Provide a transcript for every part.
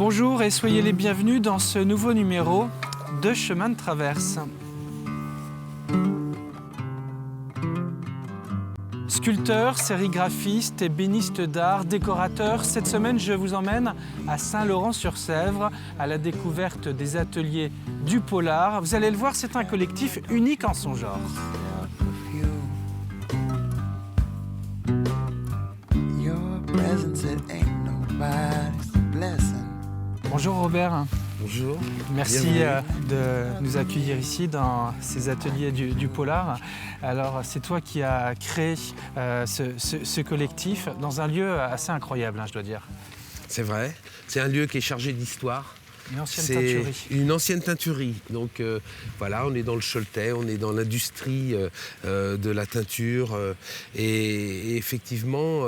Bonjour et soyez les bienvenus dans ce nouveau numéro de Chemin de Traverse. Sculpteurs, sérigraphistes, ébénistes d'art, décorateurs, cette semaine je vous emmène à Saint-Laurent-sur-Sèvre à la découverte des ateliers du Polar. Vous allez le voir, c'est un collectif unique en son genre. Bonjour Robert. Bonjour. Merci de nous accueillir ici dans ces ateliers du Polar. Alors c'est toi qui as créé ce collectif dans un lieu assez incroyable, je dois dire. C'est vrai, c'est un lieu qui est chargé d'histoire. Une ancienne teinturerie. Une ancienne teinturerie. Donc voilà, on est dans le Choletais, on est dans l'industrie de la teinture. Et effectivement,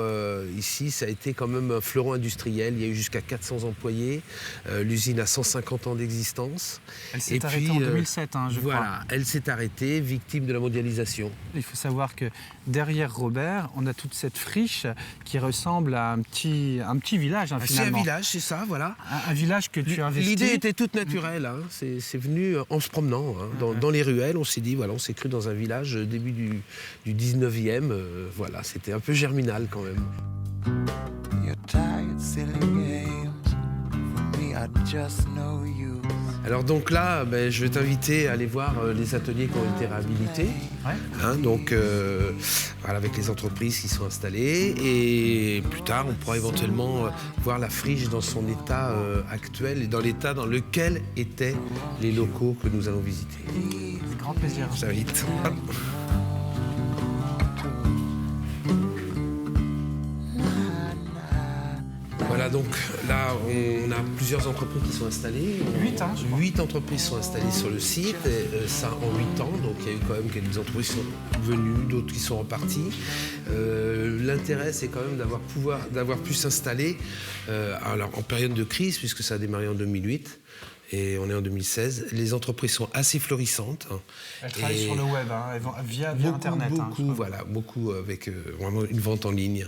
ici, ça a été quand même un fleuron industriel. Il y a eu jusqu'à 400 employés. L'usine a 150 ans d'existence. Elle s'est arrêtée en 2007, je crois. Voilà, elle s'est arrêtée, victime de la mondialisation. Il faut savoir que derrière Robert, on a toute cette friche qui ressemble à un petit village, finalement. C'est un village, c'est ça, voilà. Un village que tu as investi. L'idée était toute naturelle, c'est venu en se promenant dans les ruelles. On s'est dit, voilà, on s'est cru dans un village début du 19e. Voilà, c'était un peu germinal quand même. Alors donc là, je vais t'inviter à aller voir les ateliers qui ont été réhabilités. Ouais. Donc voilà, avec les entreprises qui sont installées. Et plus tard, on pourra éventuellement voir la friche dans son état actuel et dans l'état dans lequel étaient les locaux que nous allons visiter. Avec grand plaisir. Je t'invite. Voilà, donc là, on a plusieurs entreprises qui sont installées. 8, je crois. 8 entreprises sont installées sur le site, et ça en 8 ans. Donc il y a eu quand même quelques entreprises qui sont venues, d'autres qui sont reparties. L'intérêt, c'est quand même d'avoir pu s'installer alors en période de crise, puisque ça a démarré en 2008. Et on est en 2016. Les entreprises sont assez florissantes. Elles travaillent sur le web, via Internet. Beaucoup avec vraiment une vente en ligne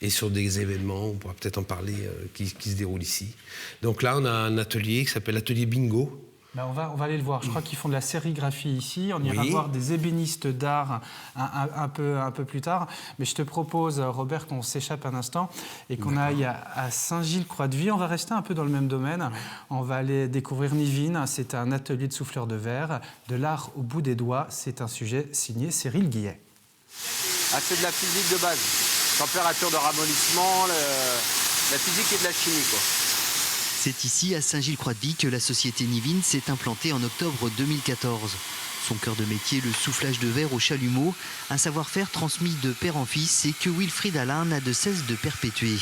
et sur des événements, on pourra peut-être en parler, qui se déroulent ici. Donc là, on a un atelier qui s'appelle l'atelier Bingo. On va aller le voir. Je crois qu'ils font de la sérigraphie ici. On ira voir des ébénistes d'art un peu plus tard. Mais je te propose, Robert, qu'on s'échappe un instant et qu'on aille à Saint-Gilles-Croix-de-Vie. On va rester un peu dans le même domaine. On va aller découvrir Nivine. C'est un atelier de souffleur de verre. De l'art au bout des doigts. C'est un sujet signé Cyril Guillet. C'est de la physique de base. Température de ramollissement, la physique et de la chimie, quoi. C'est ici, à Saint-Gilles-Croix-de-Vie, que la société Nivine s'est implantée en octobre 2014. Son cœur de métier, le soufflage de verre au chalumeau, un savoir-faire transmis de père en fils et que Wilfried Alain n'a de cesse de perpétuer.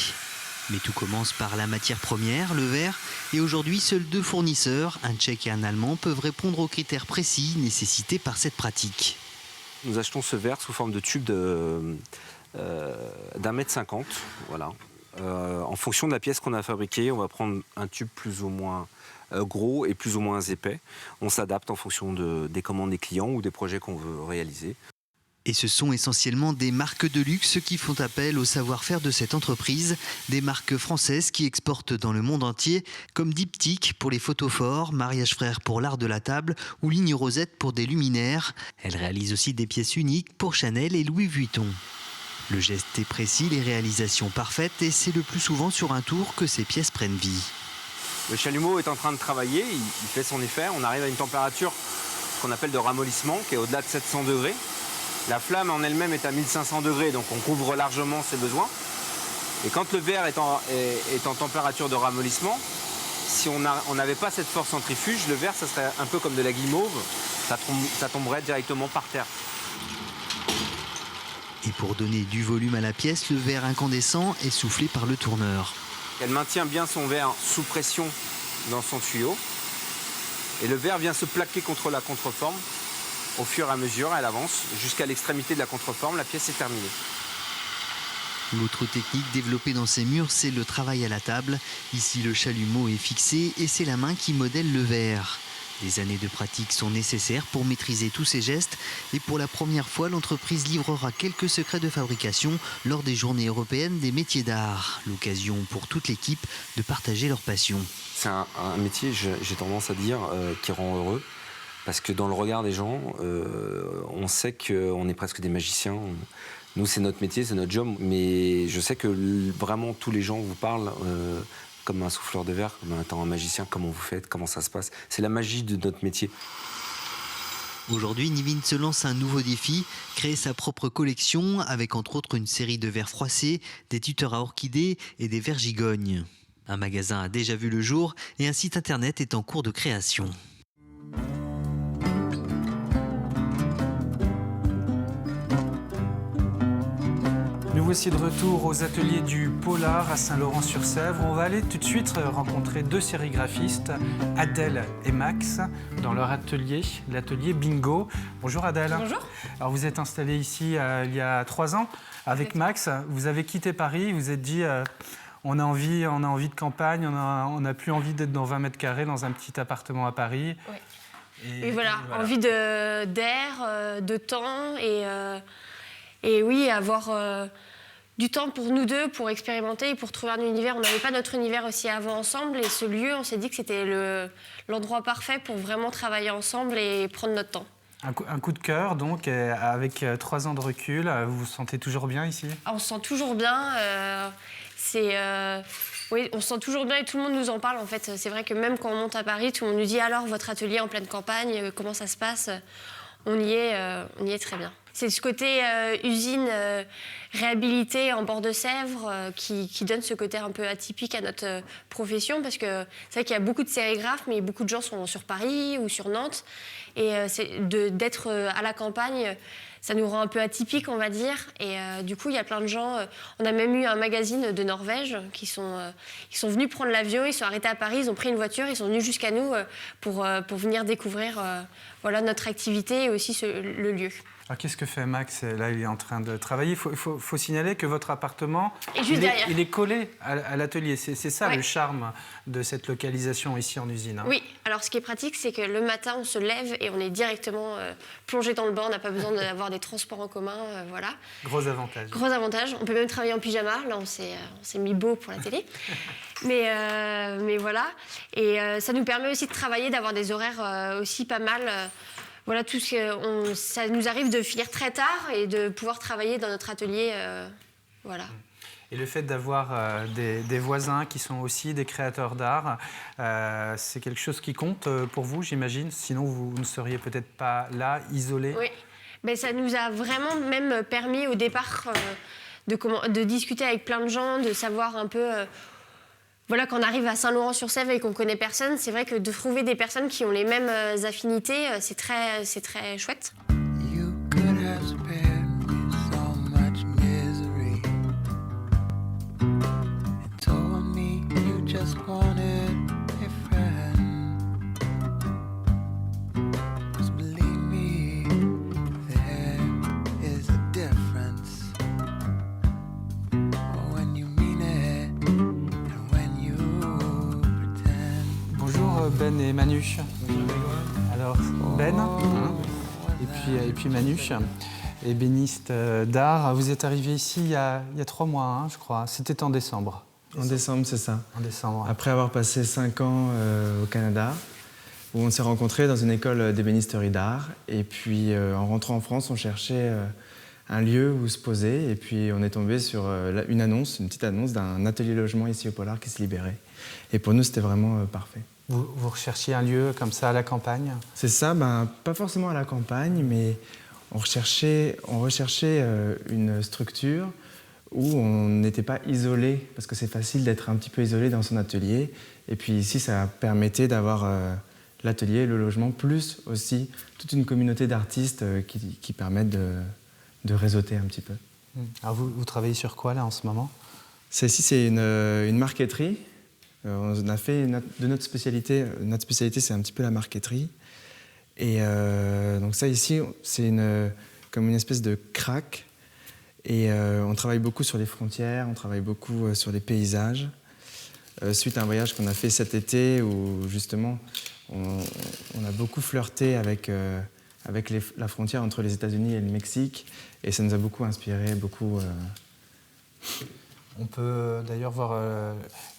Mais tout commence par la matière première, le verre, et aujourd'hui, seuls 2 fournisseurs, un Tchèque et un Allemand, peuvent répondre aux critères précis nécessités par cette pratique. Nous achetons ce verre sous forme de tube d'1,50 m, voilà. En fonction de la pièce qu'on a fabriquée, on va prendre un tube plus ou moins gros et plus ou moins épais. On s'adapte en fonction des commandes des clients ou des projets qu'on veut réaliser. Et ce sont essentiellement des marques de luxe qui font appel au savoir-faire de cette entreprise. Des marques françaises qui exportent dans le monde entier, comme Diptyque pour les photophores, Mariage Frères pour l'art de la table ou Ligne Rosette pour des luminaires. Elle réalise aussi des pièces uniques pour Chanel et Louis Vuitton. Le geste est précis, les réalisations parfaites et c'est le plus souvent sur un tour que ces pièces prennent vie. Le chalumeau est en train de travailler, il fait son effet. On arrive à une température qu'on appelle de ramollissement, qui est au-delà de 700 degrés. La flamme en elle-même est à 1500 degrés, donc on couvre largement ses besoins. Et quand le verre est en température de ramollissement, si on n'avait pas cette force centrifuge, le verre, ça serait un peu comme de la guimauve, ça tomberait directement par terre. Et pour donner du volume à la pièce, le verre incandescent est soufflé par le tourneur. Elle maintient bien son verre sous pression dans son tuyau. Et le verre vient se plaquer contre la contreforme. Au fur et à mesure, elle avance jusqu'à l'extrémité de la contreforme. La pièce est terminée. L'autre technique développée dans ces murs, c'est le travail à la table. Ici, le chalumeau est fixé et c'est la main qui modèle le verre. Des années de pratique sont nécessaires pour maîtriser tous ces gestes et pour la première fois, l'entreprise livrera quelques secrets de fabrication lors des Journées européennes des métiers d'art. L'occasion pour toute l'équipe de partager leur passion. C'est un métier, j'ai tendance à dire, qui rend heureux. Parce que dans le regard des gens, on sait qu'on est presque des magiciens. Nous, c'est notre métier, c'est notre job. Mais je sais que vraiment tous les gens vous parlent comme un souffleur de verre, comme étant un magicien, comment vous faites, comment ça se passe. C'est la magie de notre métier. Aujourd'hui, Nivine se lance un nouveau défi, créer sa propre collection avec entre autres une série de verres froissés, des tuteurs à orchidées et des verres gigognes. Un magasin a déjà vu le jour et un site internet est en cours de création. Nous voici de retour aux ateliers du Polar à Saint-Laurent-sur-Sèvre. On va aller tout de suite rencontrer deux sérigraphistes, Adèle et Max, dans leur atelier, l'atelier Bingo. Bonjour Adèle. Bonjour. Alors vous êtes installée ici il y a 3 ans avec Max. Vous avez quitté Paris, vous vous êtes dit on a envie de campagne, on n'a plus envie d'être dans 20 mètres carrés dans un petit appartement à Paris. Oui. Et voilà, envie d'air, de temps et oui, avoir du temps pour nous deux, pour expérimenter et pour trouver un univers. On n'avait pas notre univers aussi avant ensemble et ce lieu, on s'est dit que c'était l'endroit parfait pour vraiment travailler ensemble et prendre notre temps. Un coup de cœur, donc, avec 3 ans de recul, vous vous sentez toujours bien ici ? On se sent toujours bien, oui, on se sent toujours bien et tout le monde nous en parle en fait. C'est vrai que même quand on monte à Paris, tout le monde nous dit alors votre atelier en pleine campagne, comment ça se passe ? On y est très bien. C'est ce côté usine réhabilitée en bord de Sèvres qui donne ce côté un peu atypique à notre profession parce que c'est vrai qu'il y a beaucoup de sérigraphes, mais beaucoup de gens sont sur Paris ou sur Nantes. Et d'être à la campagne, ça nous rend un peu atypique, on va dire. Et du coup, il y a plein de gens. On a même eu un magazine de Norvège qui sont venus prendre l'avion, ils sont arrêtés à Paris, ils ont pris une voiture, ils sont venus jusqu'à nous pour venir découvrir voilà, notre activité et aussi le lieu. Alors qu'est-ce que fait Max ? Là, il est en train de travailler. Il faut signaler que votre appartement, il est collé à l'atelier. C'est ça le charme de cette localisation ici en usine. Hein. Oui, alors ce qui est pratique, c'est que le matin, on se lève et on est directement plongé dans le bain. On n'a pas besoin d'avoir des transports en commun. Voilà. Gros avantage. Gros avantage. On peut même travailler en pyjama. Là, on s'est mis beau pour la télé. mais voilà. Et ça nous permet aussi de travailler, d'avoir des horaires aussi pas mal. Voilà, ça nous arrive de finir très tard et de pouvoir travailler dans notre atelier. Voilà. Et le fait d'avoir des voisins qui sont aussi des créateurs d'art, c'est quelque chose qui compte pour vous, j'imagine. Sinon, vous ne seriez peut-être pas là, isolés. Oui, mais ça nous a vraiment même permis au départ de discuter avec plein de gens, de savoir un peu... Voilà, quand on arrive à Saint-Laurent-sur-Sèvre et qu'on connaît personne, c'est vrai que de trouver des personnes qui ont les mêmes affinités, c'est très chouette. Ben et Manu. Alors, Ben et puis Manu, ébéniste d'art. Vous êtes arrivé ici il y a 3 mois, hein, je crois. C'était en décembre. En décembre, c'est ça. En décembre. Ouais. Après avoir passé 5 ans au Canada, où on s'est rencontrés dans une école d'ébénisterie d'art. Et puis, en rentrant en France, on cherchait un lieu où se poser. Et puis, on est tombé sur une petite annonce d'un atelier logement ici au Polar qui se libérait. Et pour nous, c'était vraiment parfait. Vous recherchiez un lieu comme ça à la campagne ? C'est ça, pas forcément à la campagne, mais on recherchait une structure où on n'était pas isolé, parce que c'est facile d'être un petit peu isolé dans son atelier. Et puis ici, ça permettait d'avoir l'atelier, le logement, plus aussi toute une communauté d'artistes qui permettent de réseauter un petit peu. Alors vous travaillez sur quoi là en ce moment ? Ici, c'est une marqueterie. On a fait notre spécialité, c'est un petit peu la marqueterie. Et donc ça ici, c'est comme une espèce de crack. Et on travaille beaucoup sur les frontières, on travaille beaucoup sur les paysages. Suite à un voyage qu'on a fait cet été où justement On a beaucoup flirté avec la frontière entre les États-Unis et le Mexique, et ça nous a beaucoup inspiré, beaucoup... On peut d'ailleurs voir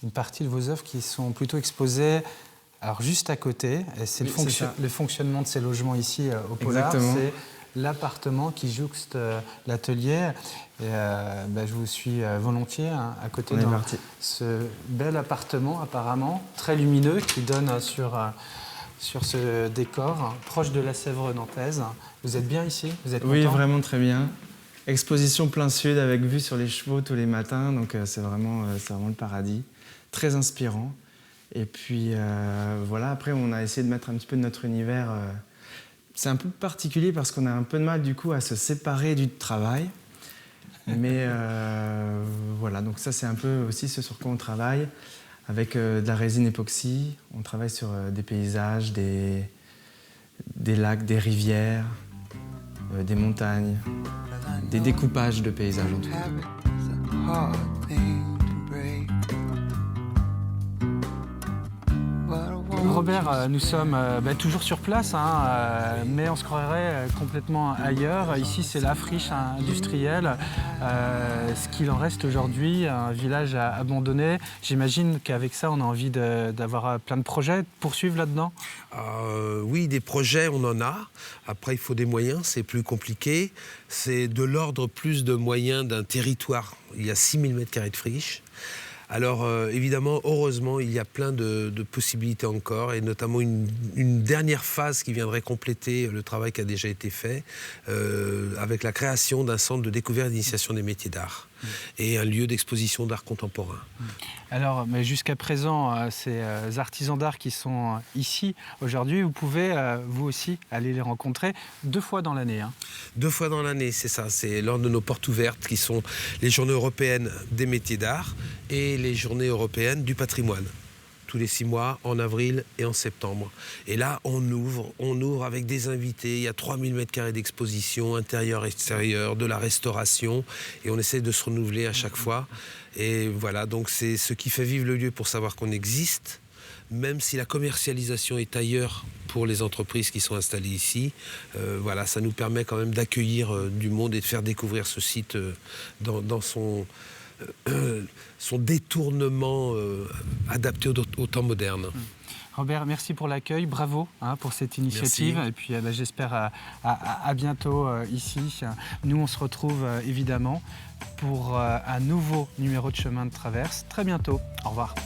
une partie de vos œuvres qui sont plutôt exposées alors juste à côté. Et c'est le fonctionnement de ces logements ici au Polar. Exactement. C'est l'appartement qui jouxte l'atelier. Et je vous suis volontiers à côté de ce bel appartement apparemment très lumineux qui donne sur ce décor proche de la Sèvre nantaise. Vous êtes bien ici? Vous êtes content? Oui, vraiment très bien. Exposition plein sud avec vue sur les chevaux tous les matins, donc c'est vraiment le paradis. Très inspirant. Et puis voilà, après on a essayé de mettre un petit peu de notre univers. C'est un peu particulier parce qu'on a un peu de mal du coup à se séparer du travail. Mais voilà, donc ça c'est un peu aussi ce sur quoi on travaille. Avec de la résine époxy, on travaille sur des paysages, des lacs, des rivières, des montagnes. Des découpages de paysages en tout cas. Robert, nous sommes toujours sur place, mais on se croirait complètement ailleurs. Ici, c'est la friche industrielle. Ce qu'il en reste aujourd'hui, un village abandonné. J'imagine qu'avec ça, on a envie d'avoir plein de projets, de poursuivre là-dedans. Oui, des projets, on en a. Après, il faut des moyens, c'est plus compliqué. C'est de l'ordre plus de moyens d'un territoire. Il y a 6000 m² de friche. Alors évidemment, heureusement, il y a plein de possibilités encore, et notamment une dernière phase qui viendrait compléter le travail qui a déjà été fait, avec la création d'un centre de découverte et d'initiation des métiers d'art et un lieu d'exposition d'art contemporain. Alors, mais jusqu'à présent, ces artisans d'art qui sont ici aujourd'hui, vous pouvez, vous aussi, aller les rencontrer 2 fois dans l'année. 2 fois dans l'année, c'est ça. C'est lors de nos portes ouvertes qui sont les journées européennes des métiers d'art et les journées européennes du patrimoine. Tous les 6 mois, en avril et en septembre. Et là, on ouvre avec des invités. Il y a 3000 m² d'exposition, intérieur, extérieur, de la restauration. Et on essaie de se renouveler à chaque fois. Et voilà, donc c'est ce qui fait vivre le lieu pour savoir qu'on existe. Même si la commercialisation est ailleurs pour les entreprises qui sont installées ici, voilà, ça nous permet quand même d'accueillir du monde et de faire découvrir ce site dans son détournement adapté au temps moderne. Robert, merci pour l'accueil, bravo pour cette initiative. Merci. Et puis j'espère à bientôt ici. Nous, on se retrouve évidemment pour un nouveau numéro de Chemin de Traverse très bientôt. Au revoir.